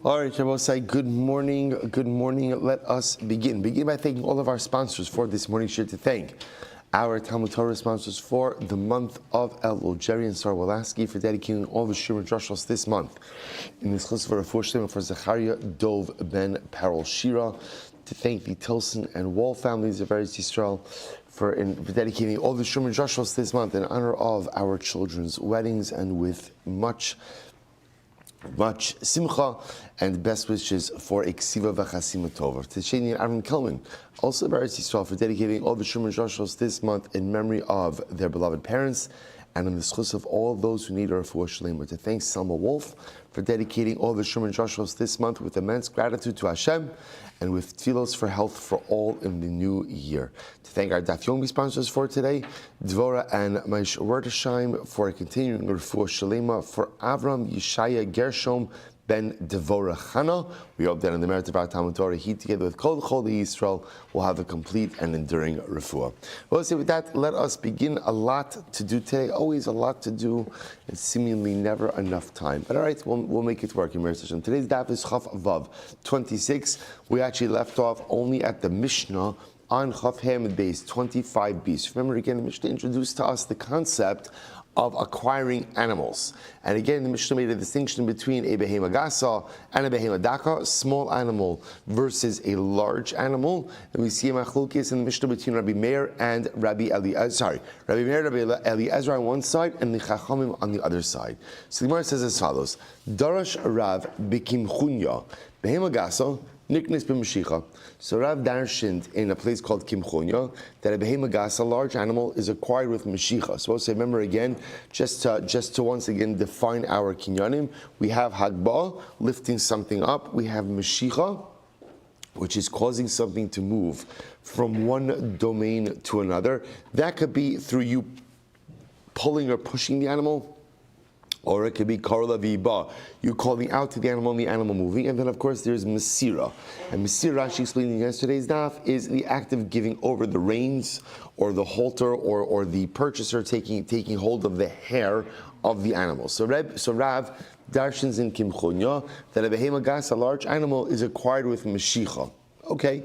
All right, Shabbosai, good morning. Good morning. Let us begin. Begin by thanking all of our sponsors for this morning. Share to thank our Talmud Torah sponsors for the month of Elul, Jerry and Sarah Wolaski, for dedicating all the Shir and Drushos this month. In this chus for Refuah Shlema for Zachariah Dov Ben Parol Shira, to thank the Tilson and Wall families of Eretz Yisrael for dedicating all the Shir and Drushos this month in honor of our children's weddings, and with much simcha and best wishes for Eksiva V'Chasima Tova. To Shani and Aaron Kelman, also of Eretz Yisrael, for dedicating all the Shir and Drushos this month in memory of their beloved parents, and in the schus of all those who need a refuah shlema. To thank Selma Wolf for dedicating all the Shir and Drushos this month with immense gratitude to Hashem, and with tefillos for health for all in the new year. To thank our Daf Yomi sponsors for today, Dvora and Maish Werdersheim, for a continuing refuah shlema for Avram Yeshaya Gershom Ben Devora Chana. We hope that in the merit of our Talmud Torah, he together with Kol Yisrael will have a complete and enduring refuah. Well, so with that, let us begin. A lot to do today, always a lot to do, and seemingly never enough time. But all right, we'll make it work in Meretz Hashem. Today's daf is Chaf Vav 26. We actually left off only at the Mishnah on Chaf Hamid base 25b. So remember again, the Mishnah introduced to us the concept of acquiring animals. And again, the Mishnah made a distinction between a behema gasa and a behema daka, a small animal versus a large animal. And we see a machlokes in the Mishnah between Rabbi Meir and Rabbi Eliezer. Rabbi Meir and Rabbi Eliezer on one side and the Chachamim on the other side. So the Gemara says as follows: Darash Rav b'kimchunya behema gasa niknis b'mashicha. So Rav darshaned in a place called Kimchonya that a behema gas, a large animal, is acquired with mashicha. So also remember again, just to once again define our kinyanim, we have hagba, lifting something up. We have mashicha, which is causing something to move from one domain to another. That could be through you pulling or pushing the animal, or it could be karla v'iba, you calling out to the animal and the animal moving. And then of course there's Masira. And Masira, Rashi explained in yesterday's daf, is the act of giving over the reins or the halter or the purchaser taking hold of the hair of the animal. So Rav darshans in Kimchonya that a behema gas, a large animal, is acquired with Mashicha. Okay.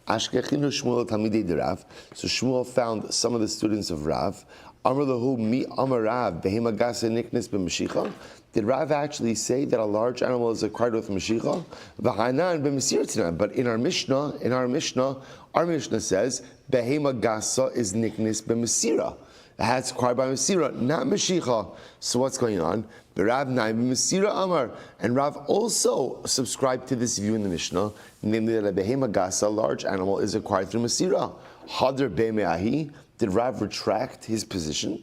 Ashkechinu Shmuel Talmidei de Rav. So Shmuel found some of the students of Rav. Amar lahu mi amar Rav behema gasa niknis b'mashicha. Did Rav actually say that a large animal is acquired with mashicha? V'hanan b'masiratina. But in our Mishnah, our Mishnah says behema gasa is niknis b'masira. It has acquired by masira, not mashicha. So what's going on? Rav nai b'masira amar, and Rav also subscribed to this view in the Mishnah, namely that a behema gasa, a large animal, is acquired through masira. Hadar be'me'ahi. Did Rav retract his position?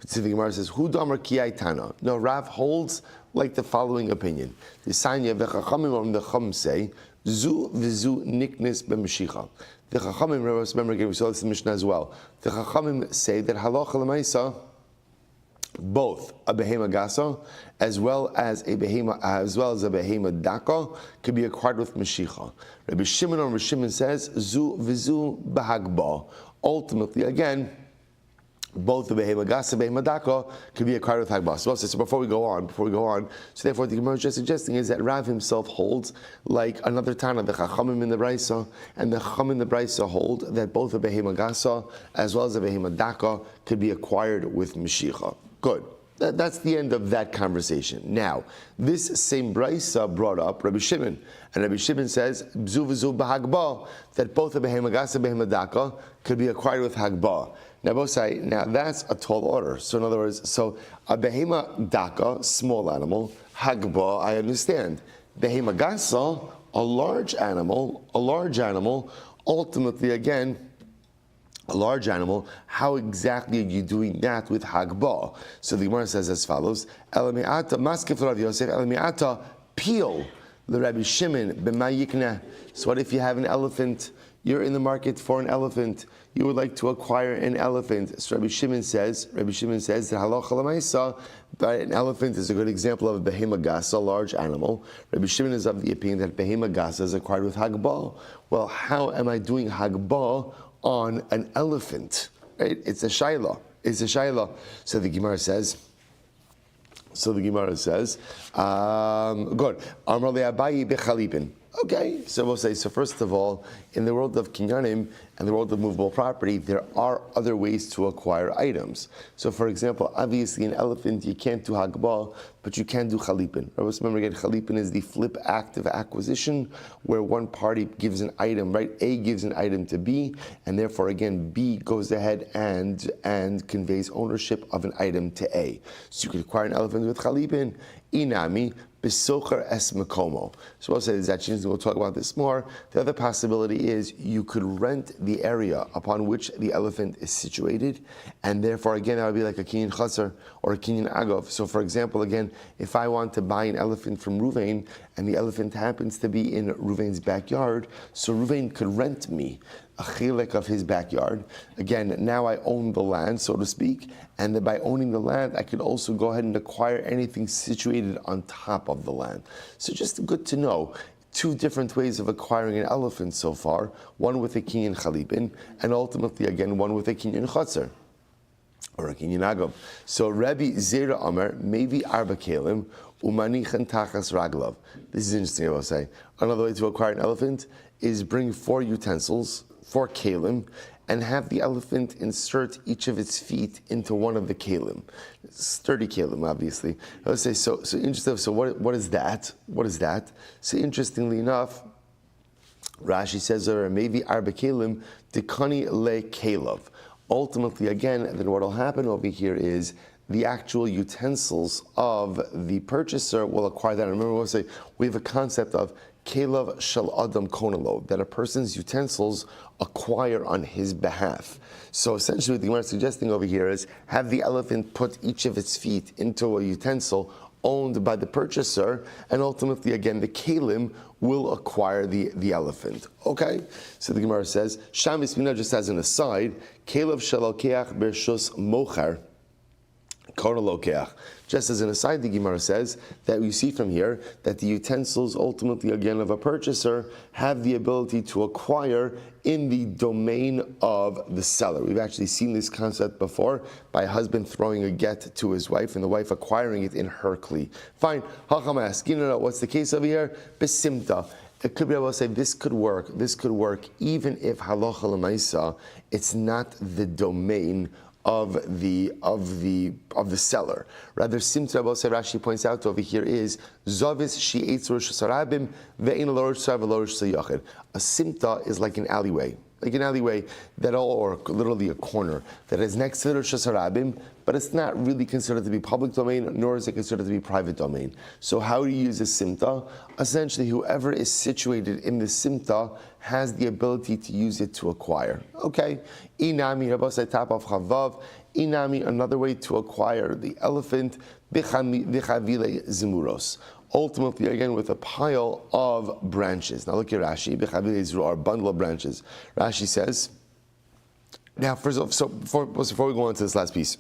The Gemara says, "Hu damar kiyaitana." No, Rav holds like the following opinion: the Sanya v'chachamim, the Chacham say, "Zu v'zu niknis b'mashicha." The Chachamim, remember again, we saw this in the Mishnah as well. The Chachamim say that halacha l'maisa, both a behema gasa as well as a behema daka could be acquired with mashicha. Rabbi Shimon says, "Zu v'zu b'hagba." Ultimately, again, both the behema gas and behema daka could be acquired with hagbah. So before we go on, so therefore the Gemara is just suggesting is that Rav himself holds like another Tana, the Chachamim in the Brisa, and the Chachamim in the Brisa hold that both the behema gasa as well as the behema daka could be acquired with Mashicha. Good. That's the end of that conversation. Now, this same Brisa brought up Rabbi Shimon, and Rabbi Shimon says bzu v'zu b'hagbah, that both the behema gas and behema daka could be acquired with hagbah. Now that's a tall order. So in other words, a behema daka, small animal, hagbah, I understand. Behema gasa, a large animal, ultimately again, a large animal, how exactly are you doing that with hagbah? So the Gemara says as follows: Elamiata maskef Rav Yosef, Elamiata peel the Rabbi Shimon b'mayikneh. So what if you have an elephant? You're in the market for an elephant. You would like to acquire an elephant. So Rabbi Shimon says that halacha l'maisa, but an elephant is a good example of a behema gasa, a large animal. Rabbi Shimon is of the opinion that behema gasa is acquired with hagbah. Well, how am I doing hagbah on an elephant? Right? It's a shayla. So the Gemara says, So the Gemara says, good. Amar le'abayi bechalipin. Okay, so we'll say, so first of all, in the world of kinyanim and the world of movable property, there are other ways to acquire items. So for example, obviously an elephant, you can't do hagbah, but you can do chalipin. Remember again, chalipin is the flip act of acquisition, where one party gives an item, right? A gives an item to B, and therefore again, B goes ahead and conveys ownership of an item to A. So you could acquire an elephant with chalipin, inami, Besocher es makomo. So we'll say there's actually, we'll talk about this more. The other possibility is you could rent the area upon which the elephant is situated, and therefore again that would be like a kinyan chaser or a kinyan agov. So for example, again, if I want to buy an elephant from Ruvain and the elephant happens to be in Ruvain's backyard, so Ruvain could rent me a chilek of his backyard. Again, now I own the land, so to speak, and then by owning the land, I could also go ahead and acquire anything situated on top of the land. So just good to know. Two different ways of acquiring an elephant so far, one with a kinyan chalipin, and ultimately again, one with a kinyan chotzer, or a kinyan agov. So Rabbi Zera Amar, maybe arba kelim, umanichan tachas raglav. This is interesting, I will say. Another way to acquire an elephant is bring 4 utensils, 4 kalim, and have the elephant insert each of its feet into one of the kalim. Sturdy kalim, obviously. I would say, so interesting. So what is that? What is that? So interestingly enough, Rashi says, or maybe arba kalim, dekani le kalav. Ultimately, again, then what will happen over here is the actual utensils of the purchaser will acquire that. And remember, we'll say we have a concept of Kelav shel adam konelo, that a person's utensils acquire on his behalf. So essentially what the Gemara is suggesting over here is have the elephant put each of its feet into a utensil owned by the purchaser, and ultimately again the kalim will acquire the elephant. Okay? So the Gemara says, Sham Ismina, just as an aside, Kelav shel alkeach bershus mochar. Just as an aside, the Gemara says that we see from here that the utensils ultimately again of a purchaser have the ability to acquire in the domain of the seller. We've actually seen this concept before by a husband throwing a get to his wife and the wife acquiring it in her kli. Fine, Hacham asks, what's the case over here? Besimta. It could be able to say this could work even if halacha l'maisa, it's not the domain of the seller. Rather, Simta Rashi points out over here is Zavis she'etz rosh sarabim ve'in l'rosh sarav l'rosh sayachid. A simta is like an alleyway that, or literally a corner that is next to the rosh sarabim, but it's not really considered to be public domain, nor is it considered to be private domain. So how do you use a simta? Essentially, whoever is situated in the simta has the ability to use it to acquire. Okay? Inami, Rabbi top of Chavav. Inami, another way to acquire the elephant, bichavile zimuros. Ultimately, again, with a pile of branches. Now look at Rashi, bichavile zimur, a bundle of branches. Rashi says, now first of all, before we go on to this last piece,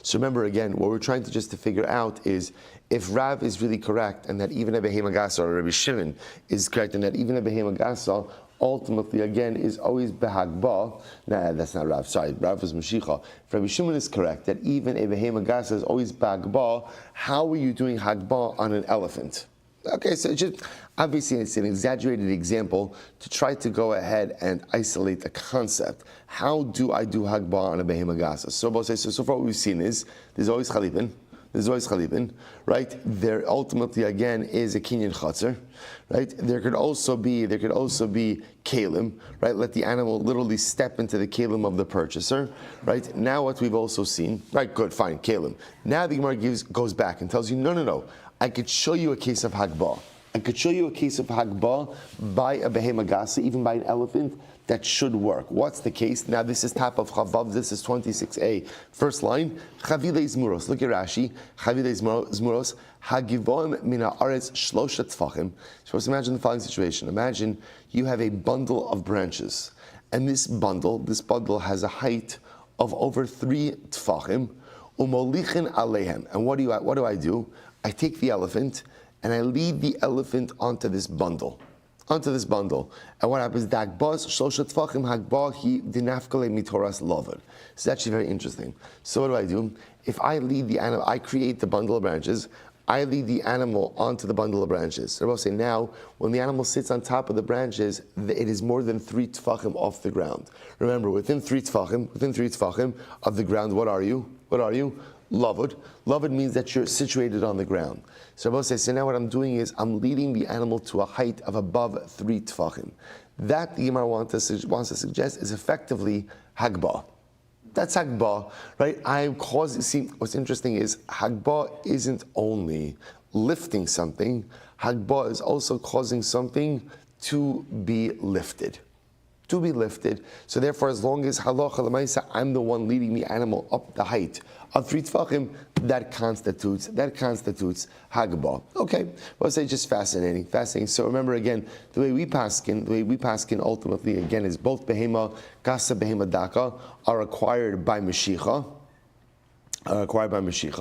so remember again, what we're trying to figure out is if Rav is really correct and that even a Behema Gasa, or Rabbi Shimon is correct and that even a Behema Gasa ultimately again is always Behagba. Nah, that's not Rav, sorry, Rav is Mashicha. If Rabbi Shimon is correct that even a Behema Gasa is always Behagba, how are you doing Hagba on an elephant? Okay, so just obviously it's an exaggerated example to try to go ahead and isolate the concept. How do I do Hagba on a Behema Gasa? So far what we've seen is there's always Chalipin, right? There ultimately again is a Kinyan Chatzar, right? There could also be Kalim, right? Let the animal literally step into the Kalim of the purchaser, right? Now what we've also seen, right? Good, fine, Kalim. Now the Gemara goes back and tells you, no. I could show you a case of Hagba. I could show you a case of Hagba by a Behema Gasa, even by an elephant, that should work. What's the case? Now this is top of Chavav, this is 26a. First line, Chavile Zmuros. Look at Rashi. Chavile Zmuros. Hagivoim mina aretz shlosha tfachim. So let's imagine the following situation. Imagine you have a bundle of branches. And this bundle has a height of over 3 tfachim. Umolichin alehem. And what do I do? I take the elephant and I lead the elephant onto this bundle. onto this bundle. And what happens? Dagbas shlosha tfachim hagbah hi dinafkale mitoras lovad. It's actually very interesting. So what do? If I lead the animal, I create the bundle of branches, I lead the animal onto the bundle of branches. So we'll say now, when the animal sits on top of the branches, it is more than 3 tfachim off the ground. Remember, within 3 tfachim of the ground, what are you? Lavud. Lavud means that you're situated on the ground. So Rabbi says, so now what I'm doing is I'm leading the animal to a height of above 3 tfachim. That the Gemara wants to suggest is effectively hagbah. That's hagbah, right? See, what's interesting is hagbah isn't only lifting something, hagbah is also causing something to be lifted. To be lifted. So therefore, as long as halacha l'maisa, I'm the one leading the animal up the height of 3 tfachim, that constitutes hagbah. Okay, well, say just fascinating. So remember again, the way we paskin ultimately again is both behema gasa, behema daka are acquired by Mashiach. Ultimately,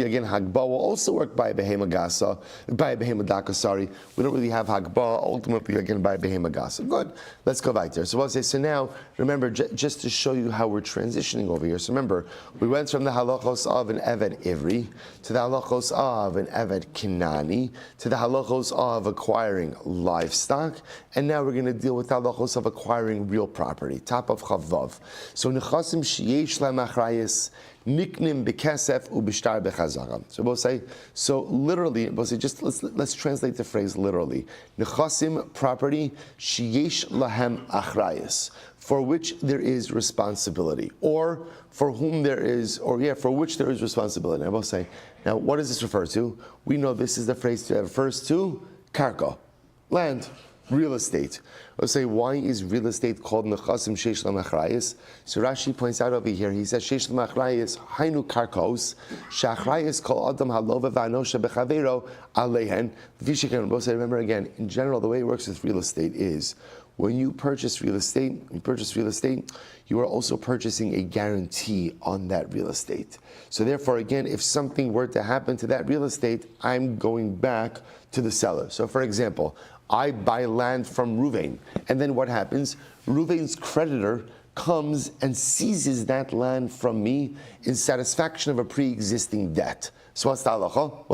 again, hagbah will also work by behema gasa, by behema daka. Sorry, we don't really have hagbah. Ultimately, again, by behema gasa. Good. Let's go right there. So we'll say. So now, remember, just to show you how we're transitioning over here. So remember, we went from the halachos of an eved ivri to the halachos of an eved kinani to the halachos of acquiring livestock, and now we're going to deal with the halachos of acquiring real property. Top of chavav. So nechasim sheyesh lamachrayis. Niknim bekesef ubishtar bechazara. So we'll say, so literally, we'll say, just let's translate the phrase literally. Nechasim, property, sheyesh lahem achrayis, for which there is responsibility, or for which there is responsibility. I will say, now what does this refer to? We know this is the phrase that refers to karka, land. Real estate. Let's say, why is real estate called nechasim sheish lamachrayis? So Rashi points out over here, he says, sheish lamachrayis, hainu karkos, shachrayis kol adam halova v'anosha bechavero alehen. We'll say, remember again, in general, the way it works with real estate is, when you purchase real estate, you are also purchasing a guarantee on that real estate. So therefore, again, if something were to happen to that real estate, I'm going back to the seller. So for example, I buy land from Ruvain, and then what happens? Ruvain's creditor comes and seizes that land from me in satisfaction of a pre-existing debt. So what's the halacha?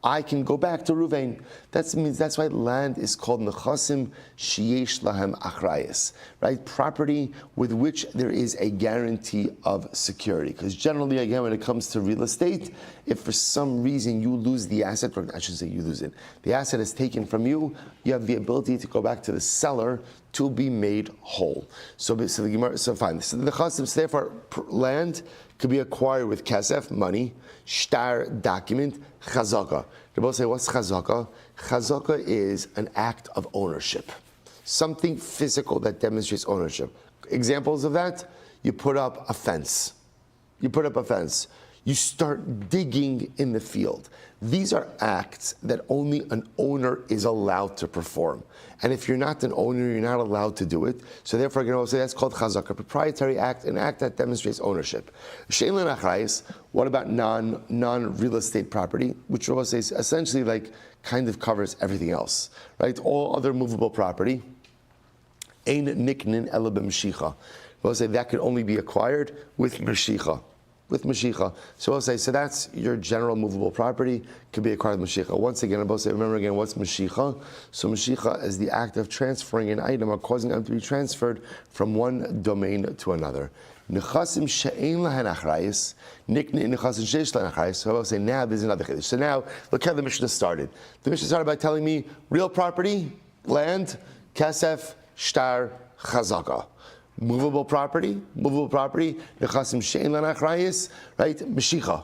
I can go back to Ruvain. That means that's why land is called nechasim sheyesh lahem achrayis, right? Property with which there is a guarantee of security. Because generally, again, when it comes to real estate, if for some reason you lose the asset, or I shouldn't say you lose it, the asset is taken from you, you have the ability to go back to the seller to be made whole. So fine. So the nechasim, so therefore, land could be acquired with kesef, money, shtar, document, chazaka. They both say, what's chazaka? Chazaka is an act of ownership. Something physical that demonstrates ownership. Examples of that, you put up a fence. You start digging in the field. These are acts that only an owner is allowed to perform. And if you're not an owner, you're not allowed to do it. So therefore, I'm going to say that's called chazak, a proprietary act, an act that demonstrates ownership. She'ein achrayis, what about non-real estate property, which we'll say is essentially like kind of covers everything else, right? All other movable property, ein niknin ela b'mashicha. We'll say that could only be acquired with mashicha. So we'll say, so that's your general movable property, could be acquired with mashicha. Once again, I'll say, remember again, what's mashicha? So mashicha is the act of transferring an item or causing it to be transferred from one domain to another. Nechasim she'ein lahen achrayis, nikni nechasim sheish lahen achrayis. So I'll say, now there's another chiddush. So now, look how the Mishnah started. The Mishnah started by telling me, real property, land, kesef, shtar, chazaka. Movable property, nechasim she'ein lahen achrayis, right? Mashicha.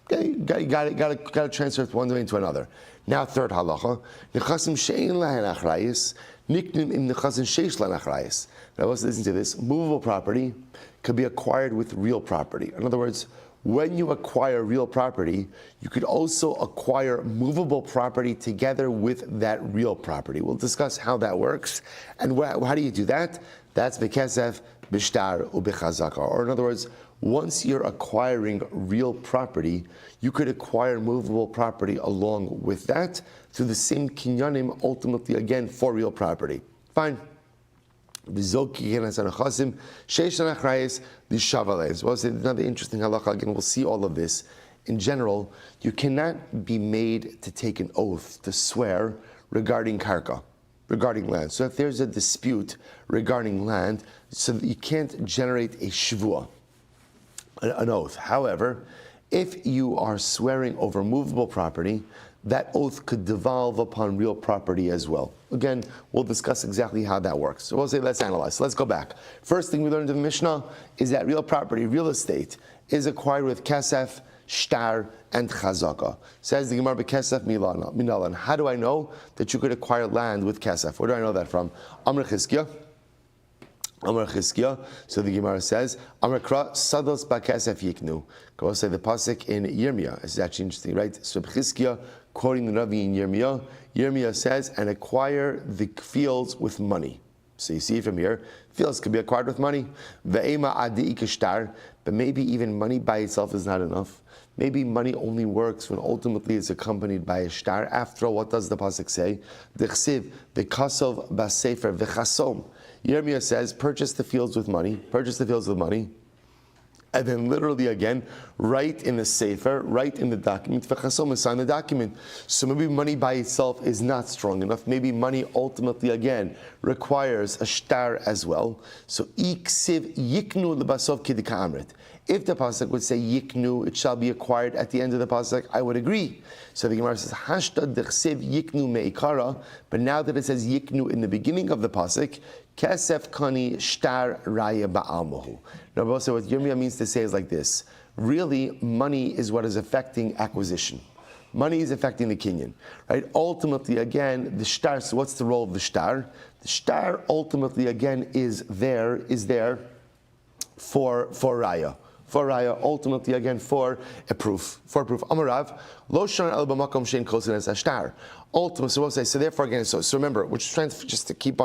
Okay, got to transfer from one domain to another. Now, third halacha, nechasim she'ein lahen achrayis, niknim im nechasim sheish lahen achrayis. Now, let's listen to this. Movable property could be acquired with real property. In other words, when you acquire real property, you could also acquire movable property together with that real property. We'll discuss how that works. And how do you do that? That's bekesef, bishtar, ubechazaka. Or in other words, once you're acquiring real property, you could acquire movable property along with that through the same kinyanim, ultimately again for real property. Fine. Well, it's another interesting halacha. Again, we'll see all of this. In general, you cannot be made to take an oath, to swear regarding karka, regarding land. So if there's a dispute regarding land, so you can't generate a shvua, an oath. However, if you are swearing over movable property, that oath could devolve upon real property as well. Again, we'll discuss exactly how that works. So we'll say, let's analyze. So let's go back. First thing we learned in the Mishnah is that real property, real estate, is acquired with kesef, shtar, and chazaka. Says the Gemara, kesef minalan. How do I know that you could acquire land with kesef? Where do I know that from? Amr Chizkiah. So the Gemara says, Amr Kra sados bakesef yiknu. Go say the pasuk in Yirmiyah. This is actually interesting, right? So Chizkiah, quoting the Rabbi in Yirmiyah, Yirmiyah says, and acquire the fields with money. So you see from here, fields could be acquired with money. Ve'ema adi ikashtar, but maybe even money by itself is not enough. Maybe money only works when ultimately it's accompanied by a shtar. After all, what does the pasuk say? Dechsiv, v'kasov b'sefer v'chasom. Yirmiyah says, purchase the fields with money, and then literally again, write in the sefer, write in the document, v'chasom, sign the document. So maybe money by itself is not strong enough. Maybe money ultimately again requires a shtar as well. So iksiv yiknu lebasov kidika amrit. If the pasuk would say yiknu, it shall be acquired at the end of the pasuk, I would agree. So the Gemara says hashta dechsev yiknu meikara, but now that it says yiknu in the beginning of the pasuk, kesef kani shtar raya ba'almahu. Now, also what Yirmiyah means to say is like this: really, money is what is affecting acquisition. Money is affecting the kinyan, right? Ultimately, again, the shtar. So, what's the role of the shtar? The shtar ultimately again is there for raya. For raya, ultimately again for a proof. Amarav, lo shana el b'makom shein kosin es ashtar. Ultimately, so we'll say. So therefore, again, so remember, we're just trying to just to keep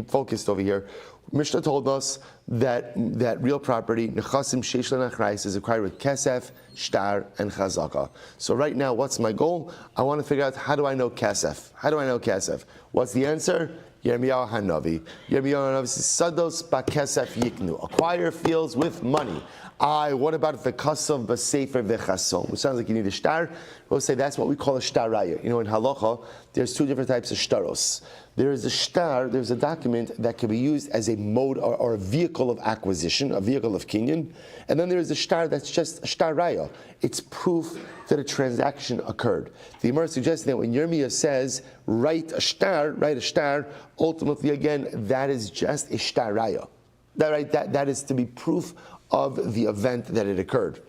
focused over here. Mishnah told us that real property nechasim sheish lenachrais is acquired with kesef, shtar, and chazaka. So right now, what's my goal? I want to figure out how do I know kesef. What's the answer? Yirmiyahu Hanavi. Yirmiyahu Hanavi says, Sados bakesef yiknu. Acquire fields with money. What about the kasav b'sefer v'chasom? Which sounds like you need a shtar. We'll say that's what we call a shtar raya. You know, in halacha, there's two different types of shtaros. There is a shtar, there's a document that can be used as a mode or a vehicle of acquisition, a vehicle of kinyan. And then there is a shtar that's just a shtar raya. It's proof that a transaction occurred. The Gemara suggests that when Yirmiyah says, write a shtar, ultimately again, that is just a shtar raya. That is to be proof of the event that it occurred.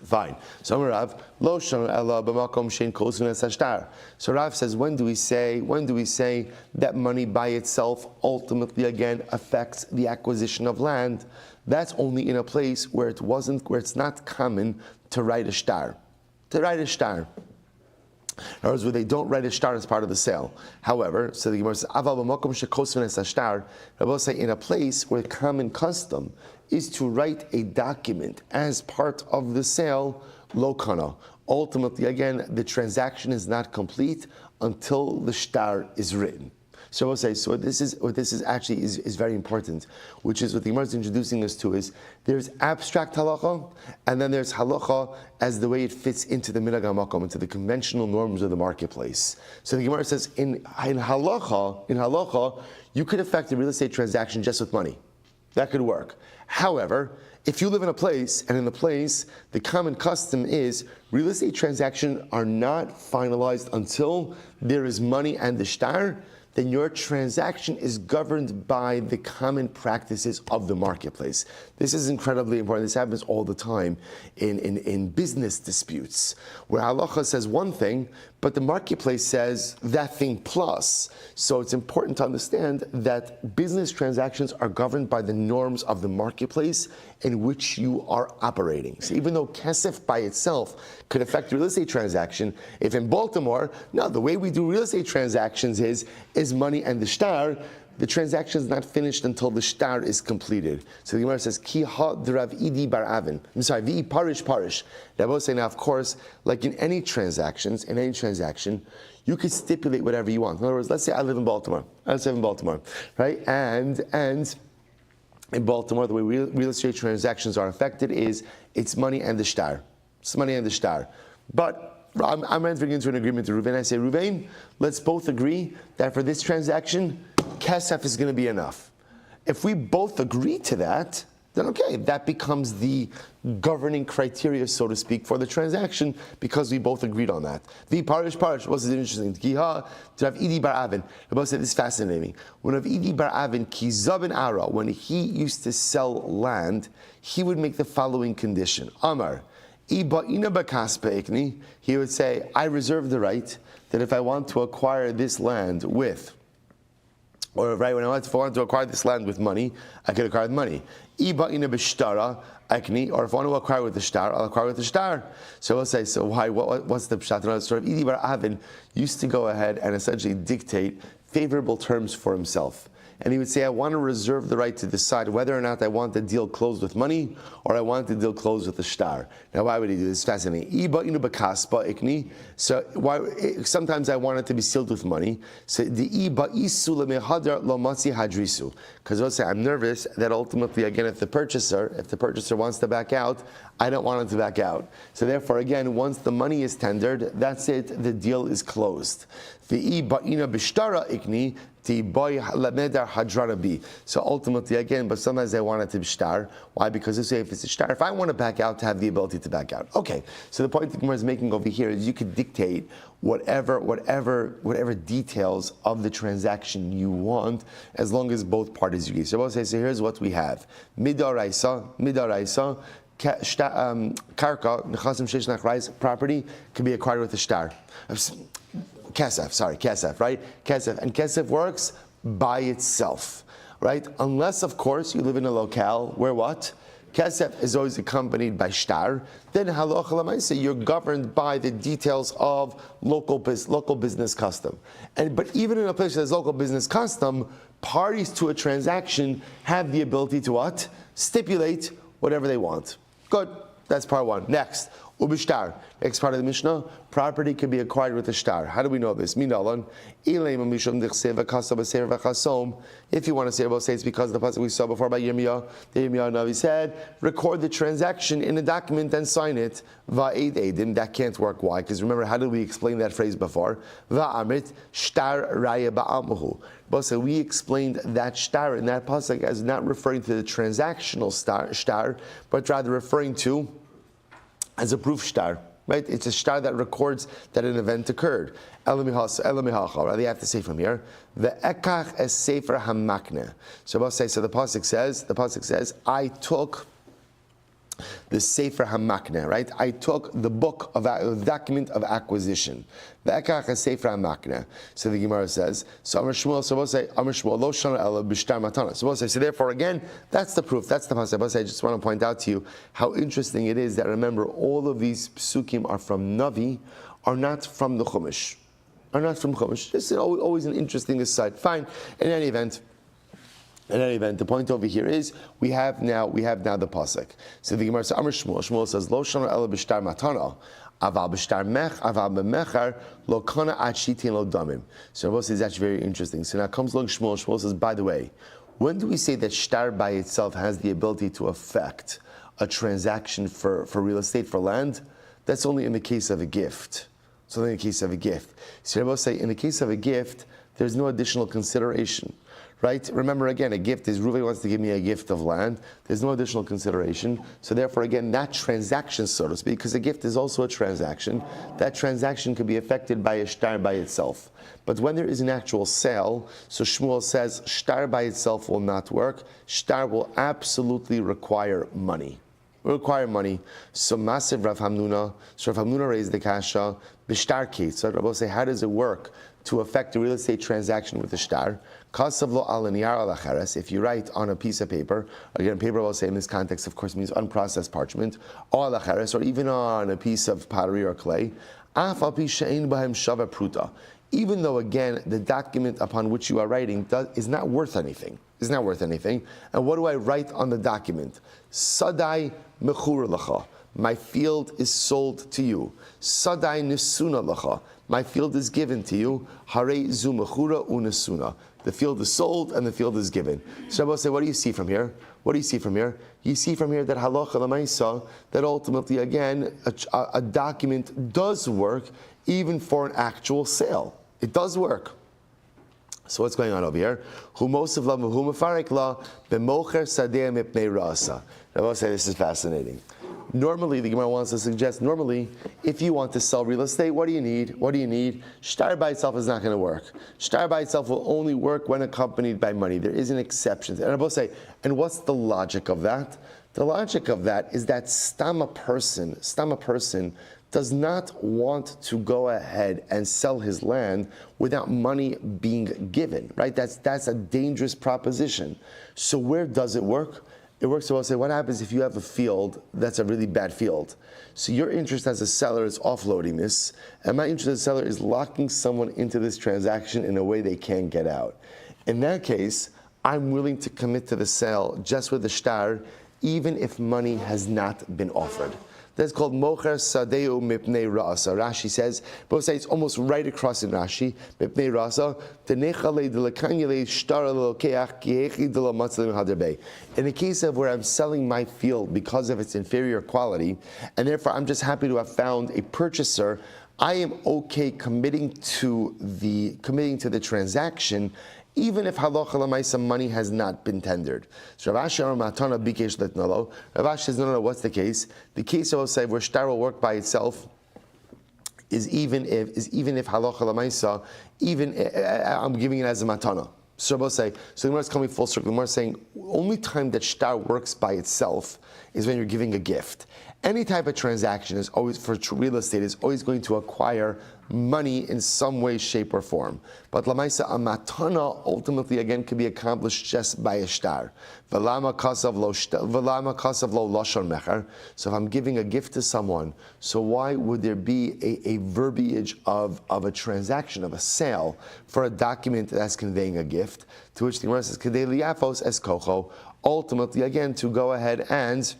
Fine. So Rav, lo shanu ella b'makom shein kosin es hashtar. So Rav says, when do we say that money by itself ultimately again affects the acquisition of land? That's only in a place where it's not common to write a shtar. In other words, where they don't write a shtar as part of the sale. However, so the Gemara says, aval b'makom shekosin es hashtar. Rabbi say, in a place where common custom is to write a document as part of the sale, lo kana. Ultimately, again, the transaction is not complete until the shtar is written. So we'll say, so what this is actually very important, which is what the Gemara is introducing us to is, there's abstract halacha, and then there's halacha as the way it fits into the minhag hamakom, into the conventional norms of the marketplace. So the Gemara says, in halacha, you could affect a real estate transaction just with money. That could work. However, if you live in a place, and in the place, the common custom is real estate transactions are not finalized until there is money and the shtar, then your transaction is governed by the common practices of the marketplace. This is incredibly important. This happens all the time in business disputes, where halacha says one thing, but the marketplace says that thing plus. So it's important to understand that business transactions are governed by the norms of the marketplace in which you are operating. So even though kesef by itself could affect a real estate transaction, if in Baltimore, no, the way we do real estate transactions is money and the shtar, the transaction is not finished until the shtar is completed. So the Gemara says, Ki ha d'Rav Idi bar Avin. I'm sorry, V'i parish parish. Rabbi say now, of course, like in any transaction, you could stipulate whatever you want. In other words, let's say I live in Baltimore. Right? And in Baltimore, the way real estate transactions are affected is it's money and the shtar. It's money and the shtar. But I'm entering into an agreement with Ruvain. I say, Ruvain, let's both agree that for this transaction, kesef is going to be enough. If we both agree to that, then okay, that becomes the governing criteria, so to speak, for the transaction because we both agreed on that. The parish, what's interesting? Giha, Rav Idi bar Avin. Rabbi said this is fascinating. When Rav Idi bar Avin, Kizabin Ara, when he used to sell land, he would make the following condition. Amar, he would say, I reserve the right that if I want to acquire this land with, or right, when I want to acquire this land with money, I could acquire with money. Or if I want to acquire with the shtar, I'll acquire with the shtar. So we'll say, so why? What's the pshat? The story of Idi bar Avin used to go ahead and essentially dictate favorable terms for himself. And he would say, I want to reserve the right to decide whether or not I want the deal closed with money or I want the deal closed with the shtar. Now, why would he do this? It's fascinating. So sometimes I want it to be sealed with money. So because I'll say, I'm nervous that ultimately, again, if the purchaser wants to back out, I don't want him to back out. So therefore, again, once the money is tendered, that's it, the deal is closed. So ultimately, again, but sometimes I want it to be shtar. Why? Because if it's a shtar, if I want to back out, to have the ability to back out. Okay, so the point the Gemara is making over here is you could dictate whatever details of the transaction you want, as long as both parties agree. So I will say, so here's what we have. Midaraisa, karka, nechasim sheish nachrais, property can be acquired with a shtar. Kesef, right? Kesef. And kesef works by itself, right? Unless, of course, you live in a locale where what? Kesef is always accompanied by shtar. Then halacha l'maaseh, you're governed by the details of local business custom. But even in a place that has local business custom, parties to a transaction have the ability to what? Stipulate whatever they want. Good. That's part one. Next. Ubishtar. Next part of the Mishnah, property can be acquired with a shtar. How do we know this? If you want to say, it's because of the pasuk we saw before by Yirmiyah. The Yirmiyah Navi said, record the transaction in a document and sign it. Va'ed edim. That can't work. Why? Because remember, how did we explain that phrase before? Va'amrit shtar raya ba'amuhu. So we explained that shtar in that pasuk as not referring to the transactional shtar, but rather referring to as a proof shtar, right? It's a shtar that records that an event occurred. Rather, you have to say from here, the ekach es sefer hamakne. So the pasuk says, I took the Sefer HaMakneh, right? I took the book of the document of acquisition. The Ekach is Sefer HaMakneh. So the Gemara says, so Amar Shmuel, so we'll say, Amar Shmuel, lo shana ela b'shtar matana. So we'll say, so therefore again, that's the proof, that's the pasuk. But I just want to point out to you how interesting it is that remember, all of these psukim are from Navi, are not from the Chumash. This is always an interesting aside. Fine. In any event, the point over here is we have now the pasuk. So the Gemara says, Amar Shmuel says, Lo shana ela b'shtar matana, aval b'shtar aval b'mechar lo kana ad shitin lo damim. So Rabbi says that's very interesting. So now comes along Shmuel. Shmuel says, by the way, when do we say that shtar by itself has the ability to affect a transaction for real estate, for land? That's only in the case of a gift. It's only in the case of a gift. So Rabbi say, in the case of a gift, there's no additional consideration. Right? Remember again, a gift is Reuven wants to give me a gift of land. There's no additional consideration. So therefore, again, that transaction, so to speak, because a gift is also a transaction, that transaction could be affected by a shtar by itself. But when there is an actual sale, so Shmuel says, shtar by itself will not work. Shtar will absolutely require money. So massive Rav Hamnuna. So Rav Hamnuna raised the kasha, b'shtar case. So Rabbi say, how does it work to affect a real estate transaction with a shtar? If you write on a piece of paper, again, paper will say in this context, of course, means unprocessed parchment, or even on a piece of pottery or clay, even though, again, the document upon which you are writing is not worth anything. Is not worth anything. And what do I write on the document? Sadai mechura lacha. My field is sold to you. Sadai nisuna lacha. My field is given to you. Hare zu mechura unisuna. The field is sold and the field is given. So Rabbi say, what do you see from here? What do you see from here? You see from here that halacha l'maisa, that ultimately, again, a document does work even for an actual sale. It does work. So what's going on over here? Rabbi say, this is fascinating. Normally, the Gemara wants to suggest, if you want to sell real estate, what do you need? What do you need? Shtar by itself is not going to work. Shtar by itself will only work when accompanied by money. There is an exception. And Rabbi say, and what's the logic of that? The logic of that is that stam a person does not want to go ahead and sell his land without money being given, right? That's a dangerous proposition. So where does it work? It works so well. Say, what happens if you have a field that's a really bad field? So your interest as a seller is offloading this, and my interest as a seller is locking someone into this transaction in a way they can't get out. In that case, I'm willing to commit to the sale just with the shtar, even if money has not been offered. That's called mocher sadeu mipnei rasa. Rashi says, both say it's almost right across in Rashi. Mipnei rasa tenechale delakanyele shtar lelokeach kiechi delamatzlim haderbei. In the case of where I'm selling my field because of its inferior quality, and therefore I'm just happy to have found a purchaser, I am okay committing to the transaction, even if halacha l'maisa money has not been tendered. So Rav Ashi matana bikesh letnalo. Rav Ashi says, no, what's the case? The case I will say where shtar will work by itself is even if halacha l'maisa, I'm giving it as a matana. So Rabbi say, so the Gemara is coming full circle. The Gemara is saying, only time that shtar works by itself is when you're giving a gift. Any type of transaction is always, for real estate, is always going to acquire money in some way, shape, or form. But lamaisa, a matana ultimately again can be accomplished just by a shtar. V'lama kasav lo lashon mecher. So if I'm giving a gift to someone, so why would there be a verbiage of a transaction, of a sale, for a document that's conveying a gift? To which the Gemara says, kedei liyafos es kocho. Ultimately, again, to go ahead and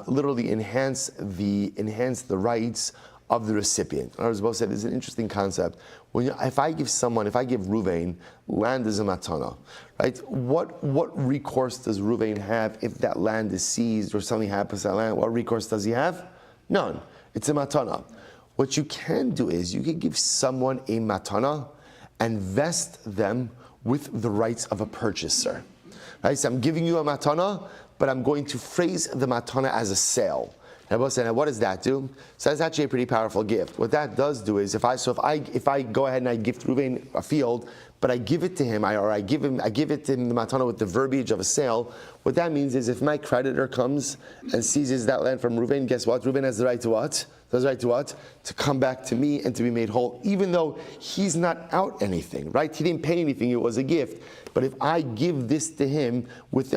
literally enhance the rights of the recipient. I was about to say, this is an interesting concept. If I give Ruvain land as a matana, right? What recourse does Ruvain have if that land is seized or something happens to that land? What recourse does he have? None. It's a matana. What you can do is you can give someone a matana and vest them with the rights of a purchaser. Right? So I'm giving you a matana, but I'm going to phrase the matana as a sale. And now what does that do? So that's actually a pretty powerful gift. What that does do is if I go ahead and I gift Ruvain a field, but I give it to him, I give it to him the matana with the verbiage of a sale. What that means is if my creditor comes and seizes that land from Ruvain, guess what? Ruvain has the right to what? To come back to me and to be made whole, even though he's not out anything, right? He didn't pay anything, it was a gift. But if I give this to him,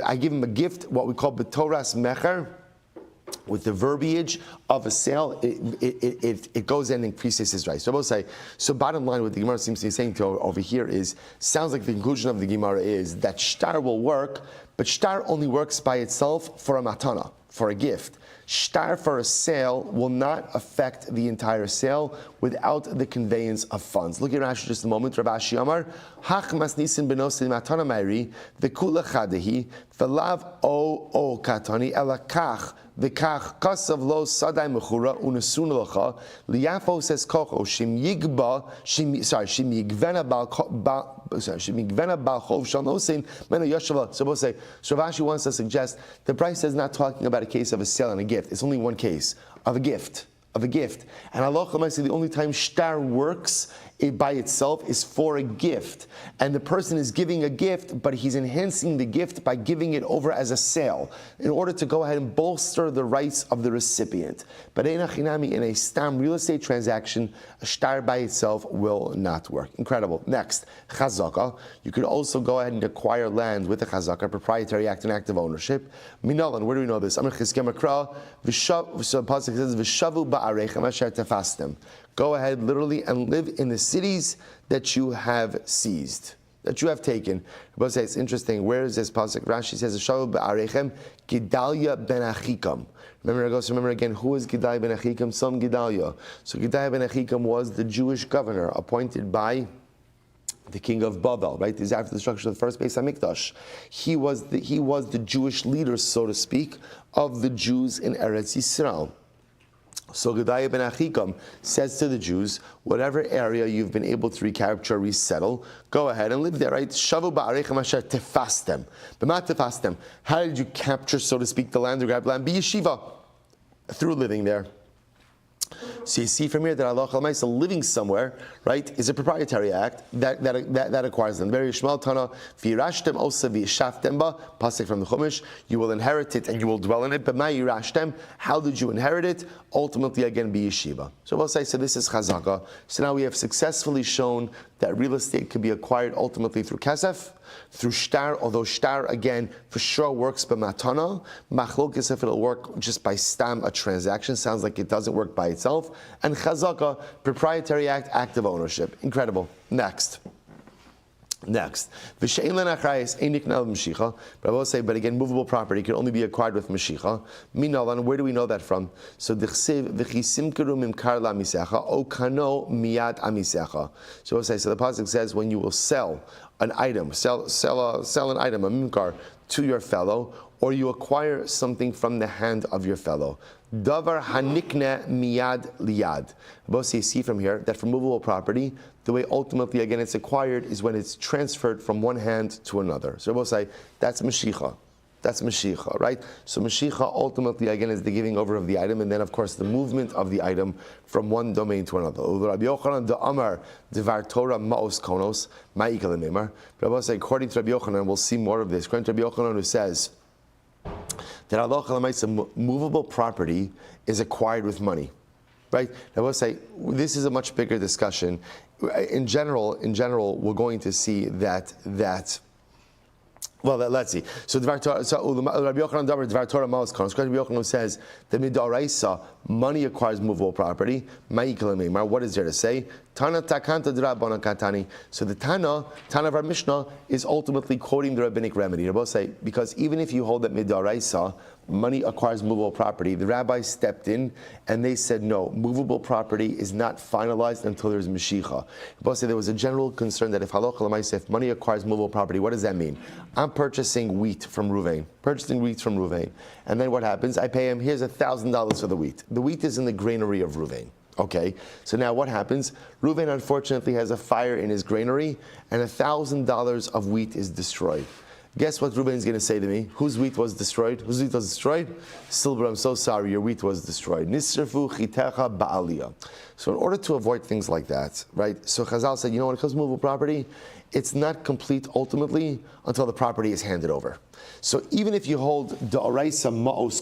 I give him a gift, what we call b'toras mecher, with the verbiage of a sale, it goes and increases his rights. So I will say, so bottom line, what the Gemara seems to be saying over here is, sounds like the conclusion of the Gemara is that shtar will work, but shtar only works by itself for a matana, for a gift. Shtar for a sale will not affect the entire sale without the conveyance of funds. Look at Rashi just a moment. Rabbi Ashi Amar, Hach masnisin benosin matana mayri, v'kula chadehi, v'lav o katani, elakach, v'kach kasav lo sadai mechura, unesun lecha, liyafo says kocho, shim yigvena bal chov shal nosin, mena yashava. So we'll say, so Rashi wants to suggest the price is not talking about a case of a sale and a gift. It's only one case of a gift. And Allah might say the only time shtar works by itself is for a gift. And the person is giving a gift, but he's enhancing the gift by giving it over as a sale in order to go ahead and bolster the rights of the recipient. But in a stam real estate transaction, a shtar by itself will not work. Incredible. Next, chazaka. You could also go ahead and acquire land with a chazaka, proprietary act and act of ownership. Minalan, where do we know this? Amr Chizkiah Makra, so the pasuk says, V'shavu ba'arechem asher tefastem. Go ahead, literally, and live in the cities that you have seized, that you have taken. Rabbi says it's interesting. Where is this pasuk? Rashi says, "Shavu ba'arechem Gedalia ben Achikam." Remember again, who is Gedalia ben Achikam? Some Gedalia. So Gedalia ben Achikam was the Jewish governor appointed by the king of Babel, right? This is after the destruction of the first Beis Hamikdash. He was the Jewish leader, so to speak, of the Jews in Eretz Yisrael. So Gedalia ben Achikam says to the Jews, whatever area you've been able to recapture, resettle, go ahead and live there, right? Shavu ba'arechem asher tefastem. B'ma tefastem. How did you capture, so to speak, the land or grab land? B'yeshiva. Through living there. So you see from here that Allah Chalamaysa, living somewhere, right, is a proprietary act that acquires them. Rabbi Shmuel Tana, v'yirashtem osa v'yishaftem ba, pasuk from the Chumash, you will inherit it and you will dwell in it. But ma yirashtem, how did you inherit it? Ultimately, again, be yeshiva. So we'll say, so this is chazaka. So now we have successfully shown that real estate can be acquired ultimately through kesef, through shtar, although shtar, again, for sure works by matana. Machlokes, if it'll work just by stam, a transaction, sounds like it doesn't work by itself. And chazaka, proprietary act, act of ownership. Incredible. Next. V'she'en len achrayis ein nikna b'meshicha. But I will say, but again, movable property can only be acquired with meshicha. Minalan, where do we know that from? So dichsev v'chisimkeru mimkar la'misecha o kano miyad amisecha. So we'll say, so the pasuk says, when you will sell an item, sell an item, a mimkar, to your fellow, or you acquire something from the hand of your fellow. Davar hanikne miyad liyad. Both you see from here that for movable property, the way ultimately again it's acquired is when it's transferred from one hand to another. So both say that's mashicha. That's mashicha, right? So mashicha ultimately again is the giving over of the item, and then of course the movement of the item from one domain to another. Rabbi Yochanan the Amar Devar Torah Maos Konos Ma'ikal Neimar. Rabbi say according to Rabbi Yochanan, we'll see more of this. According to Rabbi Yochanan, who says that Allah Chalamaysa, movable property is acquired with money, right? I will say this is a much bigger discussion. In general, we're going to see that. Well, let's see. So Rabbi Yochanan Davar Dvar Torah Maos Konos. Rabbi Yochanan says that midaraisa money acquires movable property. Ma'ikal Meimar. What is there to say? Tana takanta d'Rabbana katani. So the Tana of our Mishnah is ultimately quoting the rabbinic remedy. Rabbi say because even if you hold that midaraisa money acquires movable property, the rabbis stepped in and they said no, movable property is not finalized until there's Mashiach. Rabbi say there was a general concern that if halacha l'maaseh, if money acquires movable property, what does that mean? I'm purchasing wheat from Ruvain, and then what happens? I pay him, here's $1,000 for the wheat. The wheat is in the granary of Ruvain. Okay, so now what happens? Ruvain unfortunately has a fire in his granary, and $1,000 of wheat is destroyed. Guess what Reuben is going to say to me? Whose wheat was destroyed? Silber, I'm so sorry, your wheat was destroyed. Nisrafu chitecha ba'aliyah. So in order to avoid things like that, right? So Chazal said, when it comes to movable property, it's not complete ultimately until the property is handed over. So even if you hold da'oraisa ma'os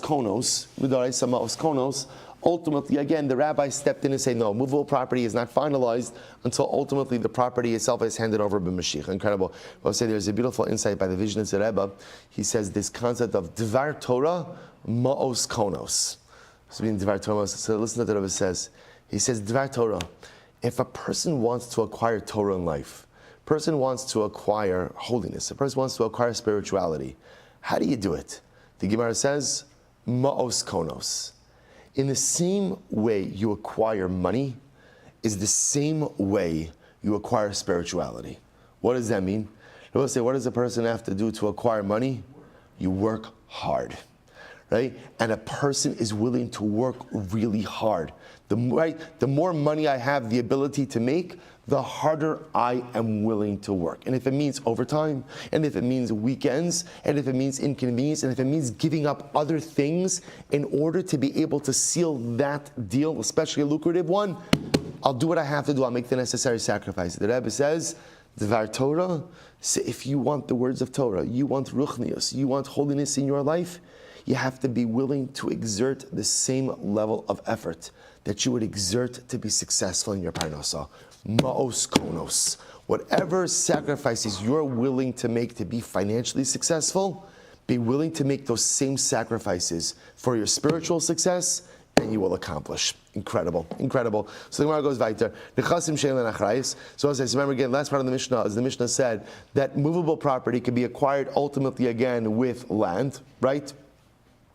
konos, ultimately, again, the rabbi stepped in and said, no, movable property is not finalized until ultimately the property itself is handed over by Mashiach. Incredible. I'll say there's a beautiful insight by the Vizhnitzer Rebbe. He says this concept of Dvar Torah Ma'os Konos. So listen to what the Rebbe says. He says, Dvar Torah, if a person wants to acquire Torah in life, a person wants to acquire holiness, a person wants to acquire spirituality, how do you do it? The Gemara says, Ma'os Konos. In the same way you acquire money is the same way you acquire spirituality. What does that mean? We'll say, what does a person have to do to acquire money? You work hard, right? And a person is willing to work really hard. The more money I have the ability to make, the harder I am willing to work. And if it means overtime, and if it means weekends, and if it means inconvenience, and if it means giving up other things in order to be able to seal that deal, especially a lucrative one, I'll do what I have to do. I'll make the necessary sacrifice. The Rebbe says, Dvar Torah, so if you want the words of Torah, you want ruchnius, you want holiness in your life, you have to be willing to exert the same level of effort that you would exert to be successful in your parnasa. Ma'os konos. Whatever sacrifices you're willing to make to be financially successful, be willing to make those same sacrifices for your spiritual success and you will accomplish. Incredible, incredible. So the Gemara goes weiter. Nechasim she'en lenachrayis. So as I say, remember again, last part of the Mishnah is the Mishnah said that movable property can be acquired ultimately again with land, right?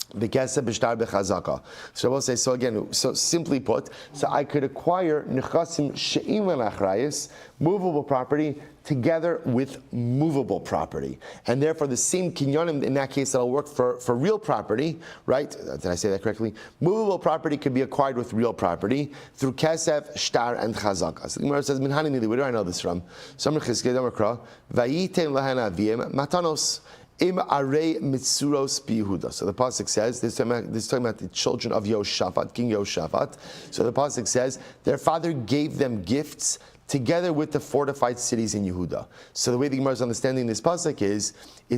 So we'll say, so again, so simply put, so I could acquire nechasim she'en lenachrayis, movable property, together with movable property. And therefore the same kinyonim in that case that'll work for real property, right? Did I say that correctly? Movable property could be acquired with real property through kesef, shtar, and chazaka. So the Gemara says, Minhani Nili, where do I know this from? Somer Chizkei Damakra, Vayitem lahen aviem matanos. Im arei mitzuros biYehuda. So the pasuk says, this is talking about the children of Yoshaphat, King Yoshaphat. So the pasuk says, their father gave them gifts together with the fortified cities in Yehuda. So the way the Gemara is understanding this pasuk is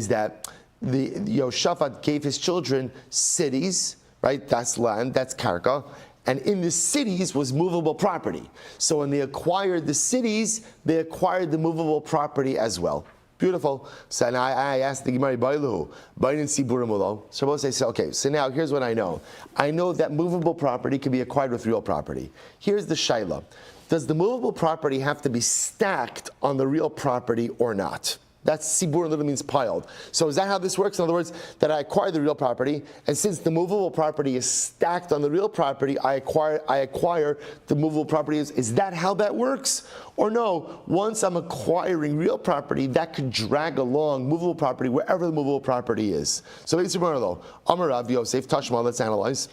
that the Yoshaphat gave his children cities, right? That's land, that's karka. And in the cities was movable property. So when they acquired the cities, they acquired the movable property as well. Beautiful. So now I asked the Gemara, Bailu, Bainin Siburamulo. So both say, okay, so now here's what I know. I know that movable property can be acquired with real property. Here's the shaila. Does the movable property have to be stacked on the real property or not? That's sibur literally means piled. So is that how this works? In other words, that I acquire the real property, and since the movable property is stacked on the real property, I acquire the movable property. Is that how that works? Or no, once I'm acquiring real property, that could drag along movable property wherever the movable property is. So basically, Amar Rav Yosef, Tashma, let's analyze.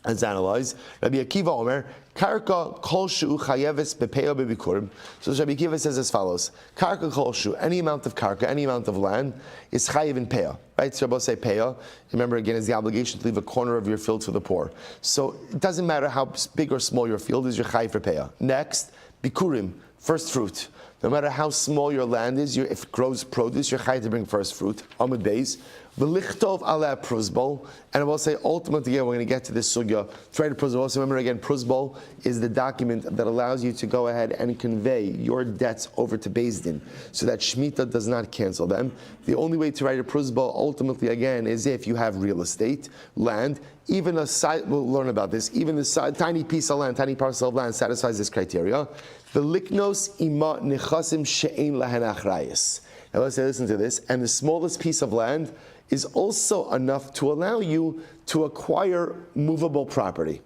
Rabbi Akiva Omer, Karka kolshu chayeves bepeyo bebikurim. So Rabbi Akiva says as follows: Karka kolshu, any amount of karka, any amount of land, is chayev in peah. Right? So Rabbi say peah. Remember again, is the obligation to leave a corner of your field for the poor. So it doesn't matter how big or small your field is, you're chayev for peah. Next, bikurim, first fruit. No matter how small your land is, if it grows produce, you're chayav to bring first fruit. Amud beis. V'lichtov ala pruzbol, and I will say ultimately, again, we're going to get to this sugya. Try to pruzbol. Also remember again, pruzbol is the document that allows you to go ahead and convey your debts over to Beis Din, so that Shemitah does not cancel them. The only way to write a pruzbol ultimately again is if you have real estate, land, even a side. We'll learn about this. Even the tiny piece of land, tiny parcel of land satisfies this criteria. The liknos ima nechasim she'ein lahen achrayis. Now let's say, listen to this. And the smallest piece of land is also enough to allow you to acquire movable property.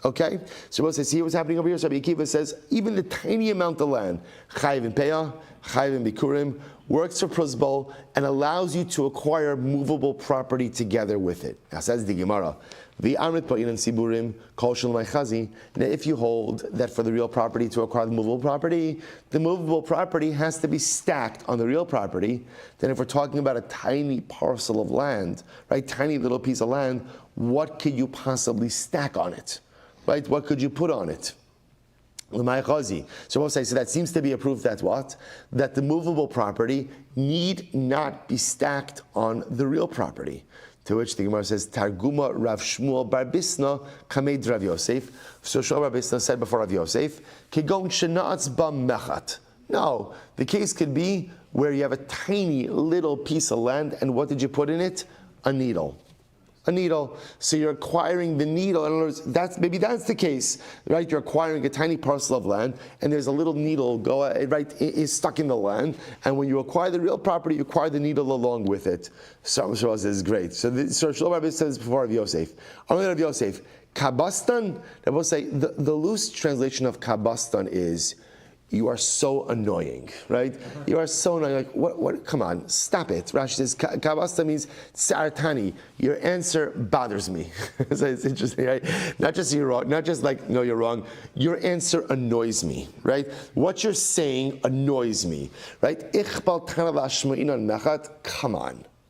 Okay? So we'll see what's happening over here. So Rabbi Akiva says, even the tiny amount of land, chayiv in peah, chayiv in bikurim, works for pruzbol and allows you to acquire movable property together with it. Now says the Gemara, the amrit pa'inan siburim kol shel ma'chazi. Now if you hold that for the real property to acquire the movable property has to be stacked on the real property. Then if we're talking about a tiny parcel of land, right, tiny little piece of land, what could you possibly stack on it? Right? What could you put on it? So we'll say, so that seems to be a proof that what? That the movable property need not be stacked on the real property. To which the Gemara says, Targuma Rav Shmuel Bar Bisna Kamed Rav Yosef. So Shmuel Bar Bisna said before Rav Yosef, Kegon Shenatz Bam Mechat. No, the case could be where you have a tiny little piece of land, and what did you put in it? A needle. A needle. So you're acquiring the needle. In other words, maybe that's the case, right? You're acquiring a tiny parcel of land, and there's a little needle is stuck in the land. And when you acquire the real property, you acquire the needle along with it. So this is great. So Shlomo Rabbi says before Rav Yosef, Rav Yosef, kabastan. I will say the loose translation of kabastan is, you are so annoying, right? You are so annoying. Like, what? Come on, stop it. Rashi says, kabasta means sartani. Your answer bothers me. So it's interesting, right? Not just you're wrong, not just like, no, you're wrong. Your answer annoys me, right? What you're saying annoys me, right?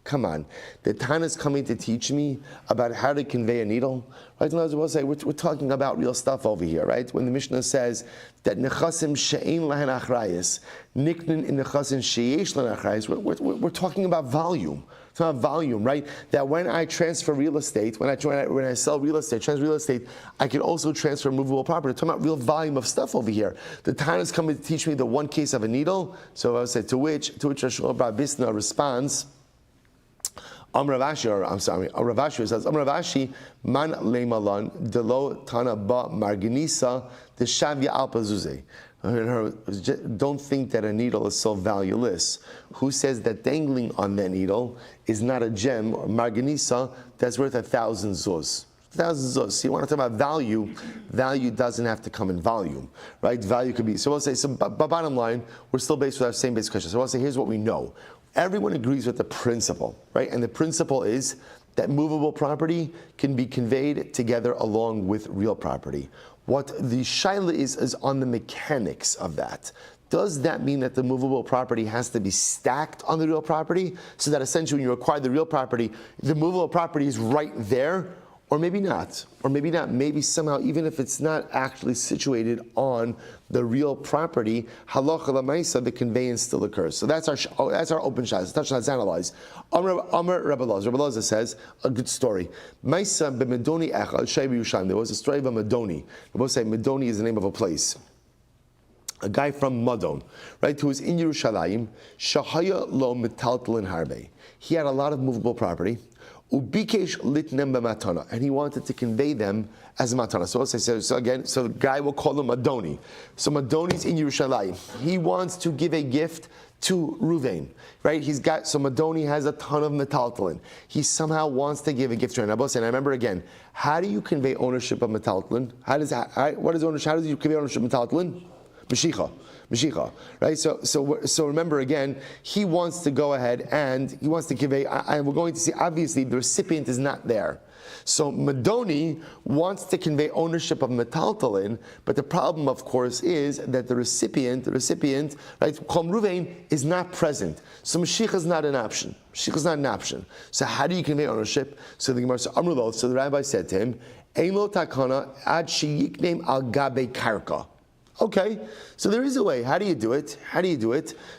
Come on. The Tana is coming to teach me about how to convey a needle. Right? We're talking about real stuff over here, right? When the Mishnah says that nechasim she'ein lahen achrayis, niknin in nechasim she'yesh lahen achrayis, we're talking about volume. It's about volume, right? That when I transfer real estate, when I sell real estate, transfer real estate, I can also transfer movable property. We're talking about real volume of stuff over here. The Tana is coming to teach me the one case of a needle. So I would say, to which Shmuel Bar Bisna responds, Ravashi says, Ravashi, man leimalan, delo tana ba marganisa, the shavya alpazuze. Don't think that a needle is so valueless. Who says that dangling on that needle is not a gem or marganisa that's worth 1,000 zuz? 1,000 zuz. So you want to talk about value. Value doesn't have to come in volume, right? Value could be. So we'll say, bottom line, we're still based with our same basic question. So we'll say, here's what we know. Everyone agrees with the principle, right? And the principle is that movable property can be conveyed together along with real property. What the shaila is on the mechanics of that. Does that mean that the movable property has to be stacked on the real property, so that essentially when you acquire the real property, the movable property is right there? Or maybe not. Or maybe not. Maybe somehow, even if it's not actually situated on the real property, halacha l'maisa, the conveyance still occurs. So that's our open shot. Let's analyze. Amar Rabbi Loza says a good story. Maisa b'Medoni echad shei b'Yushalayim. There was a story of a Medoni. We both say Medoni is the name of a place. A guy from Madon, right, who was in Yerushalayim. Shahaya lo metaltalin harbe. He had a lot of movable property. Ubikesh litnem b'matana, and he wanted to convey them as a matana. So the guy will call him Madoni. So Madoni's in Yerushalayim. He wants to give a gift to Ruvain, right? So Madoni has a ton of metaltalin. He somehow wants to give a gift to him. And I remember again, how do you convey ownership of metaltalin? What is ownership? How do you convey ownership of metaltalin? Mashiach, right? So remember again, he wants to go ahead and he wants to give and we're going to see, obviously, the recipient is not there. So Madoni wants to convey ownership of metaltalin, but the problem, of course, is that the recipient, right, Chom Ruvain, is not present. So Mashiach is not an option. So how do you convey ownership? So the Gemara said, Amrullah, so the rabbi said to him, Ein lo takana ad sheyiknem al gabe karka. Okay, so there is a way. How do you do it?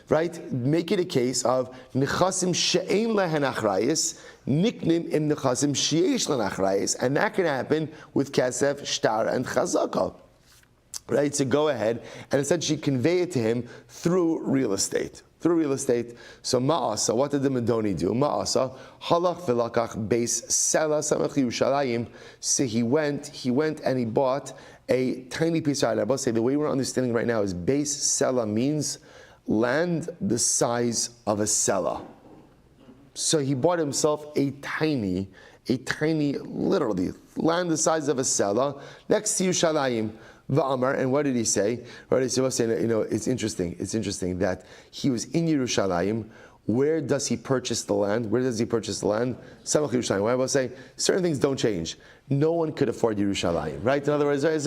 Right? Make it a case of nechasim she'ein lehen achrayis, niknim im nechasim she'esh lehen achrayis, and that can happen with kasef, shtar, and chazaka. Right? So go ahead and essentially convey it to him through real estate. So Ma'asa, what did the Medoni do? Ma'asa, halach v'lakach beis sela samach Yerushalayim. So he went and he bought a tiny piece of land. I say the way we're understanding right now is beis sela means land the size of a sela. So he bought himself a tiny, literally land the size of a sela next to Yerushalayim. V'amar, and what did he say? It's interesting that he was in Yerushalayim. Where does he purchase the land? Samach Yerushalayim. Why will I say certain things don't change? No one could afford Yerushalayim, right? In other words, even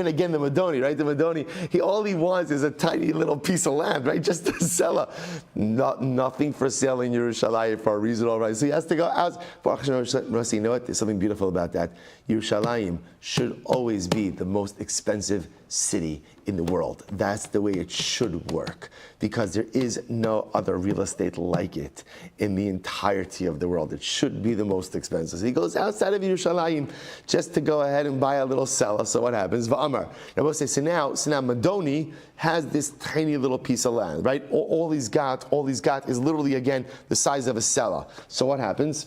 again the Madoni, right? The Madoni, all he wants is a tiny little piece of land, right? Just to sell nothing for sale in Yerushalayim for a reasonable price. So he has to go out. You know what? There's something beautiful about that. Yerushalayim should always be the most expensive city in the world. That's the way it should work, because there is no other real estate like it in the entirety of the world. It should be the most expensive. So he goes outside of Yerushalayim just to go ahead and buy a little cellar. So what happens? V'amar. Now we'll say, so now Madoni has this tiny little piece of land, right? All he's got is literally, again, the size of a cellar. So what happens?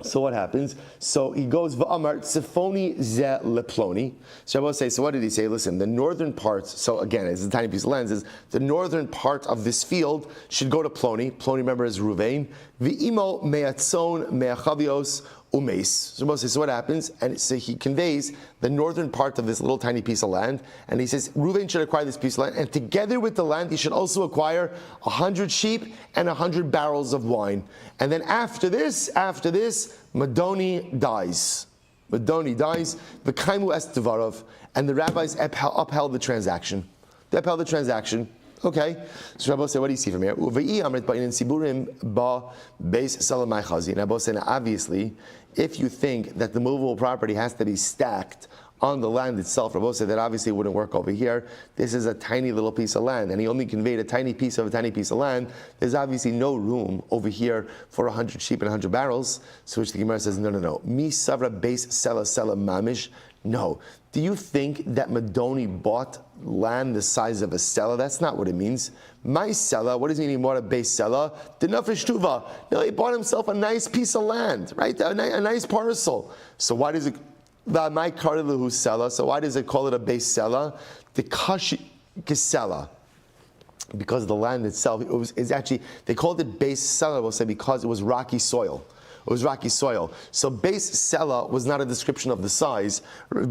So he goes, V'amar tzifoni ze leploni. So I will say, so what did he say? Listen, the northern parts, so again, it's a tiny piece of land, says the northern part of this field should go to Ploni. Ploni, remember, is Ruvain. V'imo me'atzon me'achavios umeis. So what happens? And so he conveys the northern part of this little tiny piece of land, and he says Ruvain should acquire this piece of land, and together with the land, he should also acquire 100 sheep and 100 barrels of wine. And then after this, Madoni dies. V'kaimu es tevarov, and the rabbis upheld the transaction. Okay, so Rabbi said, what do you see from here? Now, obviously, if you think that the movable property has to be stacked on the land itself, Rabbi said that obviously wouldn't work over here. This is a tiny little piece of land, and he only conveyed a tiny piece of land. There's obviously no room over here for 100 sheep and 100 barrels. So which the Gemara says, no. Mi savra beis sela mamish No. Do you think that Madoni bought land the size of a cellar? That's not what it means. My cellar, what does it mean he bought a base cellar? The Nafish Tuva. No, he bought himself a nice piece of land, right? A nice parcel. So why does it, my Karilahu cellar, so why does it call it a base cellar? The Kashi Kisela. Because the land itself, is actually, they called it base cellar, we'll say, because it was rocky soil. It was rocky soil. So base cellar was not a description of the size.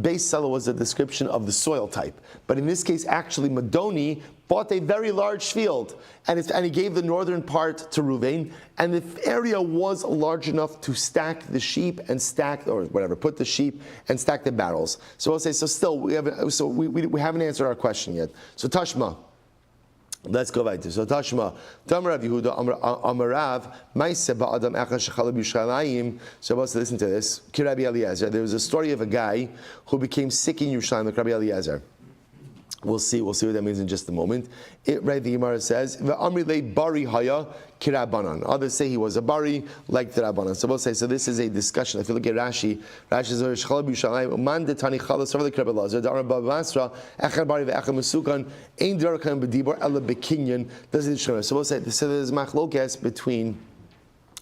Base cellar was a description of the soil type. But in this case, actually, Madoni bought a very large field, and he gave the northern part to Ruvain, and the area was large enough to stack the sheep and put the sheep and stack the barrels. So we'll say, so still, we haven't answered our question yet. So Tashma. Let's go back to so Tashma. Tamar Rav Yehuda Amarav Ma'aseh Ba'adam Echad Shechala B'Yushalayim. So let's listen to this. Rabbi Eliezer. There was a story of a guy who became sick in Yerushalayim, like Rabbi Eliezer. We'll see what that means in just a moment. Right, the Gemara says, "V'amri le bari haya kirabanan." Others say he was a bari like the Rabbanan. So we'll say, so this is a discussion. If you look at Rashi says, "Shchala b'Yushalayim, man detani chala sarva l'krabel lazar da'ar b'Basra echad bari ve'echad mesukan ein darakan b'dibor ela b'kinyan." Does it show? So we'll say, so there's machlokes between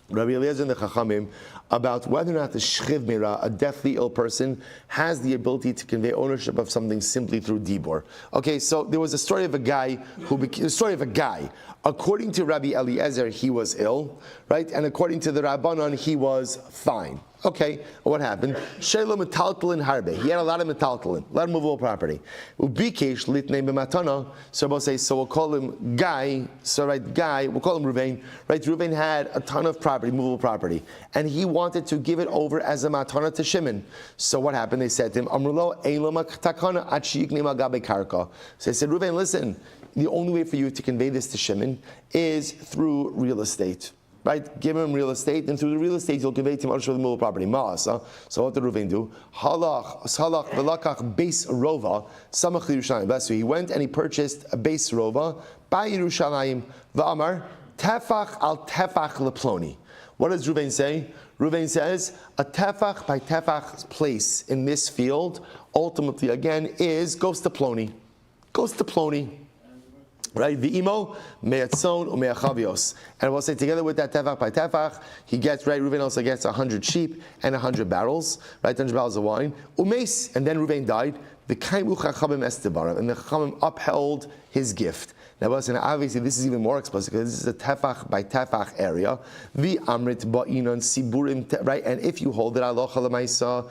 Rabbi Eliezer and the Chachamim about whether or not the shchiv mira, a deathly ill person, has the ability to convey ownership of something simply through dibor. Okay, so there was a story of a guy According to Rabbi Eliezer, he was ill, right? And according to the Rabbanon, he was fine. Okay, what happened? Shelo metaltalin harbe. He had a lot of metaltalin, a lot of movable property. Ubikesh litnei b'matana. So we'll say, so we'll call him Guy. So right, Guy, we'll call him Ruvain. Right, Ruvain had a ton of property, movable property, and he wanted to give it over as a matana to Shimon. So what happened? They said to him, Amrulo eiloma takana achiyiknei magabe karka. So they said, Ruvain, listen, the only way for you to convey this to Shimon is through real estate. Right? Give him real estate, and through the real estate, you'll convey to him ownership of the movable property. Ma'asa. So what did Ruvain do? Halach velakach beis rova samach Yerushalayim. So he went and he purchased a beis rova by Yerushalayim. Va'amar tefach al tefach leploni. What does Ruvain say? Ruvain says a tefach by tefach place in this field ultimately again goes to Ploni. Goes to Ploni. Right, v'imo me'atzon u'me'achavios, and we'll say together with that tefach by tefach, he gets right. Reuven also gets 100 sheep and 100 barrels, right, 100 barrels of wine. Umeis, and then Reuven died. V'kaimu chachamim estibaram, and the chachamim upheld his gift. Now, obviously, this is even more explicit because this is a tefach by tefach area. The amrit ba'inon siburim, right? And if you hold it alocha l'maisa,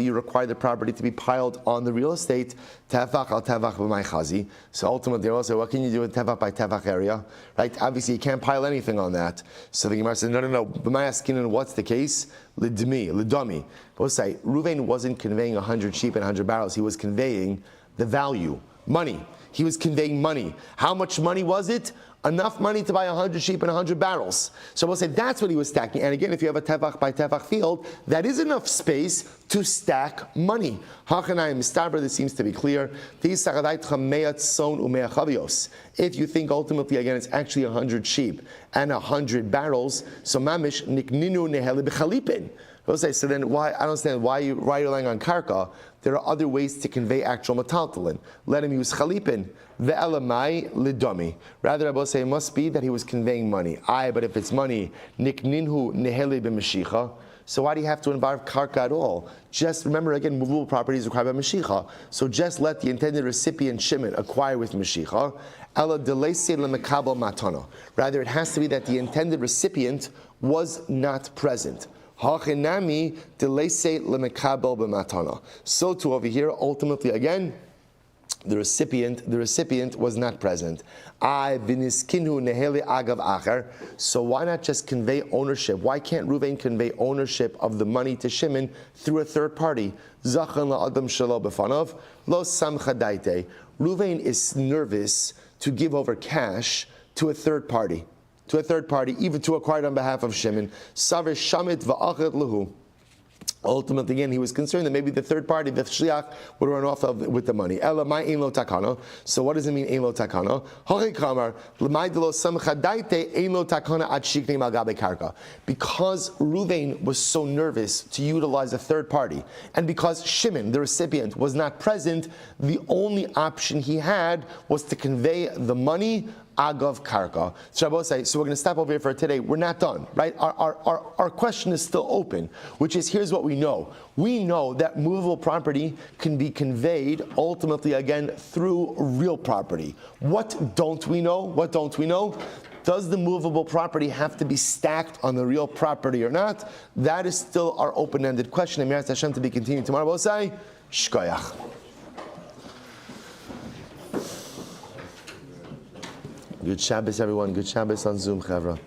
you require the property to be piled on the real estate. Tefach al tefach b'may chazi. So ultimately, also, what can you do with tefach by tefach area, right? Obviously, you can't pile anything on that. So the Gemara says, no. B'may askinon, what's the case? Lidami. We'll say Reuven wasn't conveying 100 sheep and 100 barrels. He was conveying the value, money. He was conveying money. How much money was it? Enough money to buy 100 sheep and 100 barrels. So we'll say that's what he was stacking. And again, if you have a tefach by tefach field, that is enough space to stack money. Hachanayim mistaber, this seems to be clear. If you think ultimately, again, it's actually 100 sheep and 100 barrels, so mamish nikninu neheli b'chalipin. We'll say, so then why, I don't understand why you're relying on karka. There are other ways to convey actual metaltalin. Let him use chalipin. Ve'elamai lidomi. Rather, I will say it must be that he was conveying money. But if it's money, nikninhu neheli b'mashicha. So why do you have to involve karka at all? Just remember, again, movable property is required by mashicha. So just let the intended recipient Shimon acquire with mashicha. Ela deleise lemekabel matana. Rather, it has to be that the intended recipient was not present. Hachinami deleise lemekabel b'matana. So too over here, ultimately again, the recipient was not present. V'niskinu neheli agav acher. So why not just convey ownership? Why can't Reuven convey ownership of the money to Shimon through a third party? Zachan la'adam shelo b'fanav lo samcha daite. Reuven is nervous to give over cash to a third party. Even to acquire it on behalf of Shimon. Saver shamit va'achet lahu. Ultimately, again, he was concerned that maybe the third party, the shliach, would run off with the money. Ela mai ein lo takana. So what does it mean ein lo takana? Hochi kamar l'may delo samcha daite ein lo takana ad shiknei mal gabe karka. Because Ruvain was so nervous to utilize a third party, and because Shimon, the recipient, was not present, the only option he had was to convey the money agav karka. So we're going to stop over here for today. We're not done, right? Our question is still open, which is, here's what we know. We know that movable property can be conveyed ultimately again through real property. What don't we know? What don't we know? Does the movable property have to be stacked on the real property or not? That is still our open-ended question. And Hashem to be continued tomorrow. We'll say, Shkoyach. Good Shabbos, everyone. Good Shabbos on Zoom, Chavra.